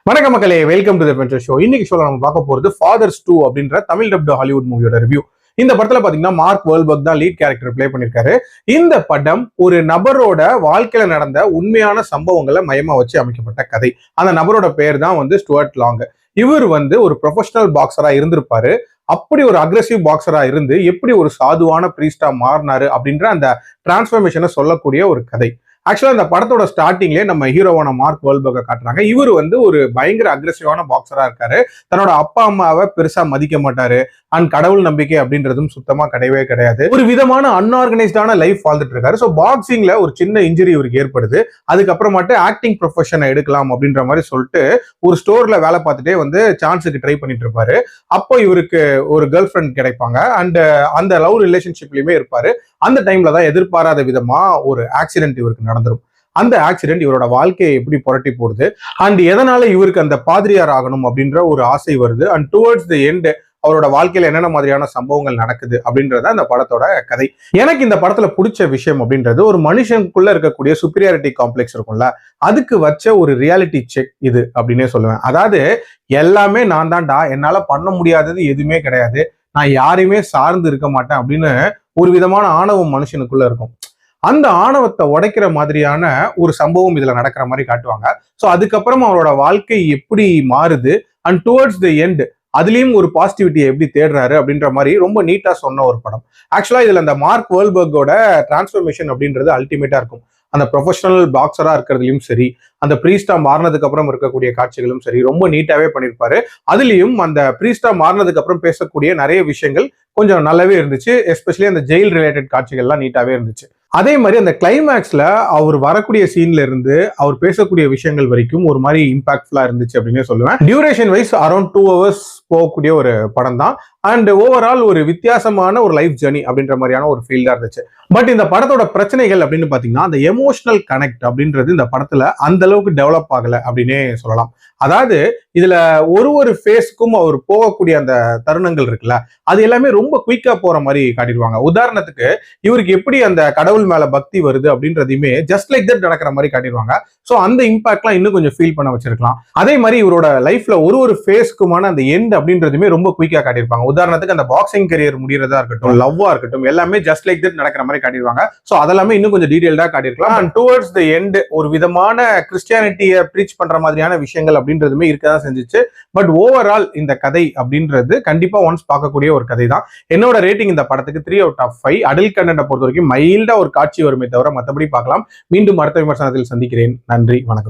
வணக்கம் மக்களே, welcome to the adventure show. இன்னைக்கு ஷோல நம்ம பார்க்க போறது ஃபாதர்ஸ் 2 அப்படின்ற தமிழ் டப்டு ஹாலிவுட் மூவியோட ரிவ்யூ. இந்த படத்துல பாத்தீங்கன்னா மார்க் வேர்ல்பர்க் தான் லீட் கேரக்டர் பிளே பண்ணிருக்காரு. இந்த படம் ஒரு நபரோட வாழ்க்கையில நடந்த உண்மையான சம்பவங்களை மையமா வச்சு அமைக்கப்பட்ட கதை. அந்த நபரோட பேர் தான் ஸ்டுவர்ட் லாங். இவர் ஒரு ப்ரொஃபஷனல் பாக்ஸரா இருந்திருப்பாரு. அப்படி ஒரு அக்ரெசிவ் பாக்ஸரா இருந்து எப்படி ஒரு சாதுவான பிரீஸ்டா மாறினாரு அப்படின்ற அந்த டிரான்ஸ்பர்மேஷனை சொல்லக்கூடிய ஒரு கதை. ஆக்சுவலா இந்த படத்தோட ஸ்டார்டிங்லேயே நம்ம ஹீரோவான மார்க் வேர்ல்பர்க காட்டுறாங்க. இவர் ஒரு பயங்கர அக்ரெசிவான பாக்ஸரா இருக்காரு. தன்னோட அப்பா அம்மாவை பெருசா மதிக்க மாட்டாரு. அண்ட் கடவுள் நம்பிக்கை அப்படின்றதும் சுத்தமா கிடையவே கிடையாது. ஒரு விதமான அன்ஆர்கனைஸ்டான லைஃப் வாழ்ந்துட்டு இருக்காரு. ஸோ பாக்ஸிங்ல ஒரு சின்ன இன்ஜுரி இவருக்கு ஏற்படுது. அதுக்கப்புறமாட்டு ஆக்டிங் ப்ரொஃபஷனை எடுக்கலாம் அப்படின்ற மாதிரி சொல்லிட்டு ஒரு ஸ்டோர்ல வேலை பார்த்துட்டே சான்ஸுக்கு ட்ரை பண்ணிட்டு இருப்பாரு. அப்போ இவருக்கு ஒரு கேர்ள் ஃப்ரெண்ட் கிடைப்பாங்க. அண்ட் அந்த லவ் ரிலேஷன்ஷிப்லயுமே இருப்பாரு. அந்த டைம்ல தான் எதிர்பாராத விதமா ஒரு ஆக்சிடென்ட் இவருக்கு நடந்துரும். அந்த ஆக்சிடென்ட் இவரோட வாழ்க்கையை எப்படி புரட்டி போடுது அண்ட் எதனால இவருக்கு அந்த பாதிரியார் ஆகணும் அப்படின்ற ஒரு ஆசை வருது. அண்ட் டுவர்ட்ஸ் தி எண்ட் அவரோட வாழ்க்கையில என்னென்ன மாதிரியான சம்பவங்கள் நடக்குது அப்படின்றத அந்த படத்தோட கதை. எனக்கு இந்த படத்துல பிடிச்ச விஷயம் அப்படின்றது ஒரு மனுஷனுக்குள்ள இருக்கக்கூடிய சுப்பீரியாரிட்டி காம்ப்ளெக்ஸ் இருக்கும்ல, அதுக்கு வச்ச ஒரு ரியாலிட்டி செக் இது அப்படின்னே சொல்லுவேன். அதாவது எல்லாமே நான் தான்டா, என்னால பண்ண முடியாதது எதுவுமே கிடையாது, நான் யாரையுமே சார்ந்து இருக்க மாட்டேன் அப்படின்னு ஒரு விதமான ஆணவம் மனுஷனுக்குள்ள இருக்கும். அந்த ஆணவத்தை உடைக்கிற மாதிரியான ஒரு சம்பவம் இதுல நடக்கிற மாதிரி காட்டுவாங்க. ஸோ அதுக்கப்புறம் அவரோட வாழ்க்கை எப்படி மாறுது அண்ட் டுவர்ட்ஸ் தி எண்ட் அதுலயும் ஒரு பாசிட்டிவிட்டியை எப்படி தேடுறாரு அப்படின்ற மாதிரி ரொம்ப நீட்டா சொன்ன ஒரு படம். ஆக்சுவலா இதுல அந்த மார்க் வேர்ல்பர்கோட டிரான்ஸ்பர்மேஷன் அப்படின்றது அல்டிமேட்டா இருக்கும். அந்த ப்ரொஃபஷனல் பாக்ஸரா இருக்கிறதுலையும் சரி, அந்த பிரீஸ்டா மாறினதுக்கு அப்புறம் இருக்கக்கூடிய காட்சிகளும் சரி ரொம்ப நீட்டாவே பண்ணியிருப்பாரு. அதுலயும் அந்த பிரீஸ்டா மாறினதுக்கு அப்புறம் பேசக்கூடிய நிறைய விஷயங்கள் கொஞ்சம் நல்லாவே இருந்துச்சு. எஸ்பெஷலி அந்த ஜெயில் ரிலேட்டட் காட்சிகள்லாம் நீட்டாவே இருந்துச்சு. அதே மாதிரி அந்த கிளைமேக்ஸ்ல அவர் வரக்கூடிய சீன்ல இருந்து அவர் பேசக்கூடிய விஷயங்கள் வரைக்கும் ஒரு மாதிரி இம்பாக்ட்ஃபுல்லா இருந்துச்சு அப்படின்னு சொல்லுவேன். டியூரேஷன் வைஸ் அரௌண்ட் 2 hours போகக்கூடிய ஒரு படம் தான். அண்ட் ஓவரால் ஒரு வித்தியாசமான ஒரு லைஃப் ஜர்னி அப்படின்ற மாதிரியான ஒரு ஃபீல்டா இருந்துச்சு. பட் இந்த படத்தோட பிரச்சனைகள் அப்படின்னு பாத்தீங்கன்னா அந்த எமோஷனல் கனெக்ட் அப்படின்றது இந்த படத்துல அந்த அளவுக்கு டெவலப் ஆகல அப்படின்னே சொல்லலாம். அதாவது இதுல ஒரு ஃபேஸ்க்கும் அவர் போகக்கூடிய அந்த தருணங்கள் இருக்குல்ல, அது எல்லாமே ரொம்ப குயிக்கா போற மாதிரி காட்டிடுவாங்க. உதாரணத்துக்கு இவருக்கு எப்படி அந்த கடவுள் மேல பக்தி வருது அப்படின்றதையுமே ஜஸ்ட் லைக் தட் நடக்கிற மாதிரி காட்டிடுவாங்க. ஸோ அந்த இம்பாக்ட்லாம் இன்னும் கொஞ்சம் ஃபீல் பண்ண வச்சிருக்கலாம். அதே மாதிரி இவரோட லைஃப்ல ஒரு ஃபேஸ்க்குமான அந்த எண்ட் அப்படின்றதுமே ரொம்ப குயிக்கா காட்டியிருப்பாங்க. உதாரணத்துக்கு அந்த பாக்ஸிங் கரியர் முடியறதா இருக்கட்டும், லவ்வா இருக்கட்டும், எல்லாமே ஜஸ்ட் லைக் தட் நடக்கிற மாதிரி காட்டிடுவாங்க. ஸோ அதெல்லாமே இன்னும் கொஞ்சம் டீடைல்டா காட்டியிருக்கலாம். அண்ட் டுவர்ட்ஸ் தி எண்ட் ஒரு விதமான கிறிஸ்டியானிட்டியை ப்ரீச் பண்ற மாதிரியான விஷயங்கள் அப்படின்றதுமே இருக்கதான் செஞ்சுச்சு. பட் ஓவரால் இந்த கதை அப்படின்றது கண்டிப்பா ஒன்ஸ் பார்க்கக்கூடிய ஒரு கதை தான். என்னோட ரேட்டிங் இந்த படத்துக்கு 3 out of 5. அடல்ட் கண்டென்ட்டை பொறுத்த வரைக்கும் மைல்டா ஒரு காட்சி வருமே தவிர மற்றபடி பார்க்கலாம். மீண்டும் அடுத்த விமர்சனத்தில் சந்திக்கிறேன். நன்றி, வணக்கம்.